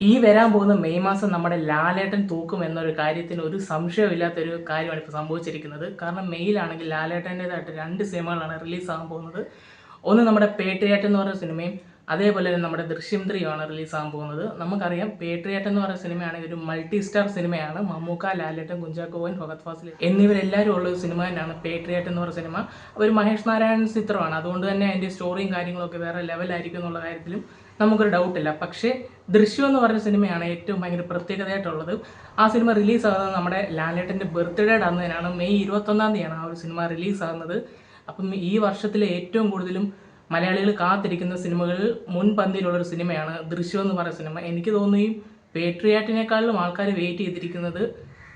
ഈ വരാൻ പോകുന്ന മെയ് മാസം നമ്മുടെ ലാലേട്ടൻ തൂക്കും എന്നൊരു കാര്യത്തിന് ഒരു സംശയമില്ലാത്തൊരു കാര്യമാണ് ഇപ്പോൾ സംഭവിച്ചിരിക്കുന്നത്. കാരണം മെയ്യിലാണെങ്കിൽ ലാലേട്ടൻ്റെതായിട്ട് 2 സിനിമകളാണ് റിലീസാകാൻ പോകുന്നത്. ഒന്ന് നമ്മുടെ പേട്രിയാറ്റ് എന്ന് പറയുന്ന സിനിമയും അതേപോലെ തന്നെ നമ്മുടെ ദൃശ്യം 3 ആണ് റിലീസാകാൻ പോകുന്നത്. നമുക്കറിയാം പേട്രിയാറ്റ് എന്ന് പറയുന്ന സിനിമയാണെങ്കിൽ ഒരു മൾട്ടി സ്റ്റാർ സിനിമയാണ്. മമ്മൂക്ക, ലാലേട്ടൻ, കുഞ്ചാക്കോ ബോബൻ, ഫഹദ് ഫാസിൽ എന്നിവരെല്ലാവരും ഉള്ള ഒരു സിനിമ തന്നെയാണ് പേട്രിയാറ്റ് എന്ന് പറയുന്ന സിനിമ. ഒരു മഹേഷ് നാരായണൻ ചിത്രമാണ്. അതുകൊണ്ട് തന്നെ അതിൻ്റെ സ്റ്റോറിയും കാര്യങ്ങളൊക്കെ വേറെ ലെവലായിരിക്കും എന്നുള്ള കാര്യത്തിലും നമുക്കൊരു ഡൗട്ടില്ല. പക്ഷേ ദൃശ്യം എന്ന് പറഞ്ഞ സിനിമയാണ് ഏറ്റവും ഭയങ്കര പ്രത്യേകതയായിട്ടുള്ളത്. ആ സിനിമ റിലീസാകുന്നത് നമ്മുടെ ലാലേട്ടൻ്റെ ബർത്ത്ഡേയുടെ അന്ന് തന്നെയാണ്. മെയ് 21 തീയതിയാണ് ആ ഒരു സിനിമ റിലീസാകുന്നത്. അപ്പം ഈ വർഷത്തിലെ ഏറ്റവും കൂടുതലും മലയാളികൾ കാത്തിരിക്കുന്ന സിനിമകളിൽ മുൻപന്തിയിലുള്ളൊരു സിനിമയാണ് ദൃശ്യം എന്ന് പറയുന്ന സിനിമ. എനിക്ക് തോന്നുന്നു ഈ പേട്രിയാറ്റിനേക്കാളും ആൾക്കാർ വെയിറ്റ് ചെയ്തിരിക്കുന്നത്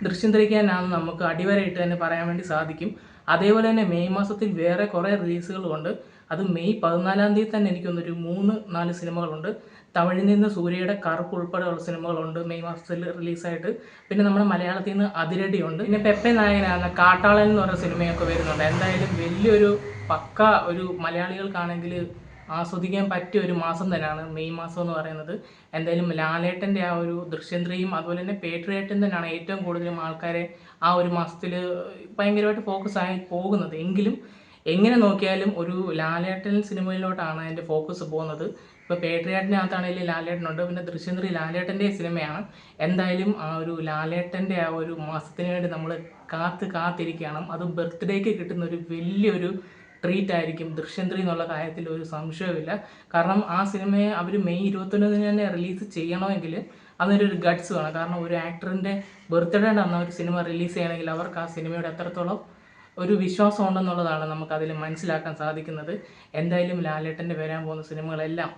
ദൃശ്യം 3 നമുക്ക് അടിവരയിട്ട് തന്നെ പറയാൻ വേണ്ടി സാധിക്കും. അതേപോലെ തന്നെ മെയ് മാസത്തിൽ വേറെ കുറേ റിലീസുകളുമുണ്ട്. അത് മെയ് 14 തീയതി തന്നെ എനിക്കൊന്നൊരു 3-4 സിനിമകളുണ്ട്. തമിഴിൽ നിന്ന് സൂര്യയുടെ കറുപ്പ് ഉൾപ്പെടെയുള്ള സിനിമകളുണ്ട് മെയ് മാസത്തിൽ റിലീസായിട്ട്. പിന്നെ നമ്മുടെ മലയാളത്തിൽ നിന്ന് അതിരടിയുണ്ട്. പിന്നെ പെപ്പെ നായകനാകുന്ന കാട്ടാളൻ എന്ന് പറയുന്ന സിനിമയൊക്കെ വരുന്നുണ്ട്. എന്തായാലും വലിയൊരു പക്ക ഒരു മലയാളികൾക്കാണെങ്കിൽ ആസ്വദിക്കാൻ പറ്റിയ ഒരു മാസം തന്നെയാണ് മെയ് മാസം എന്ന് പറയുന്നത്. എന്തായാലും ലാലേട്ടൻ്റെ ആ ഒരു ദൃശ്യം 3യും അതുപോലെ തന്നെ പേട്രിയാറ്റും തന്നെയാണ് ഏറ്റവും കൂടുതലും ആൾക്കാരെ ആ ഒരു മാസത്തിൽ ഭയങ്കരമായിട്ട് ഫോക്കസ് ആയി പോകുന്നത്. എങ്കിലും എങ്ങനെ നോക്കിയാലും ഒരു ലാലേട്ടൻ സിനിമയിലോട്ടാണ് അതിൻ്റെ ഫോക്കസ് പോകുന്നത്. ഇപ്പോൾ പേട്രിയാറ്റിനകത്താണെങ്കിലും ലാലേട്ടനുണ്ട്. പിന്നെ ദൃശ്യം 3 ലാലേട്ടൻ്റെ സിനിമയാണ്. എന്തായാലും ആ ഒരു ലാലേട്ടൻ്റെ ആ ഒരു മാസത്തിന് വേണ്ടി നമ്മൾ കാത്തിരിക്കുകയാണ്. അത് ബർത്ത്ഡേക്ക് കിട്ടുന്ന ഒരു വലിയൊരു ട്രീറ്റ് ആയിരിക്കും ദൃശ്യം 3 എന്നുള്ള കാര്യത്തിൽ ഒരു സംശയവുമില്ല. കാരണം ആ സിനിമയെ അവർ മെയ് 21 തന്നെ റിലീസ് ചെയ്യണമെങ്കിൽ അതിനൊരു ഗട്ട്സ് വേണം. കാരണം ഒരു ആക്ടറിൻ്റെ ബർത്ത്ഡേയുടെ അന്ന് ഒരു സിനിമ റിലീസ് ചെയ്യണമെങ്കിൽ അവർക്ക് ആ സിനിമയോട് എത്രത്തോളം ഒരു വിശ്വാസം ഉണ്ടെന്നുള്ളതാണ് നമുക്കതിൽ മനസ്സിലാക്കാൻ സാധിക്കുന്നത്. എന്തായാലും ലാലേട്ടൻ്റെ വരാൻ പോകുന്ന സിനിമകളെല്ലാം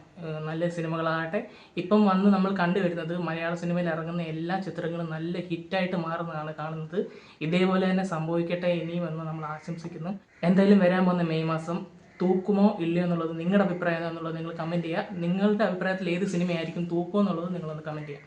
നല്ല സിനിമകളാകട്ടെ. ഇപ്പം വന്ന് നമ്മൾ കണ്ടുവരുന്നത് മലയാള സിനിമയിൽ ഇറങ്ങുന്ന എല്ലാ ചിത്രങ്ങളും നല്ല ഹിറ്റായിട്ട് മാറുന്നതാണ് കാണുന്നത്. ഇതേപോലെ തന്നെ സംഭവിക്കട്ടെ ഇനിയും എന്ന് നമ്മൾ ആശംസിക്കുന്നു. എന്തായാലും വരാൻ പോകുന്ന മെയ് മാസം തൂക്കുമോ ഇല്ലയോ എന്നുള്ളത് നിങ്ങളുടെ അഭിപ്രായം എന്നുള്ളത് നിങ്ങൾ കമൻറ്റ് ചെയ്യുക. നിങ്ങളുടെ അഭിപ്രായത്തിൽ ഏത് സിനിമയായിരിക്കും തൂക്കുമോ എന്നുള്ളത് നിങ്ങളൊന്ന് കമൻറ്റ് ചെയ്യുക.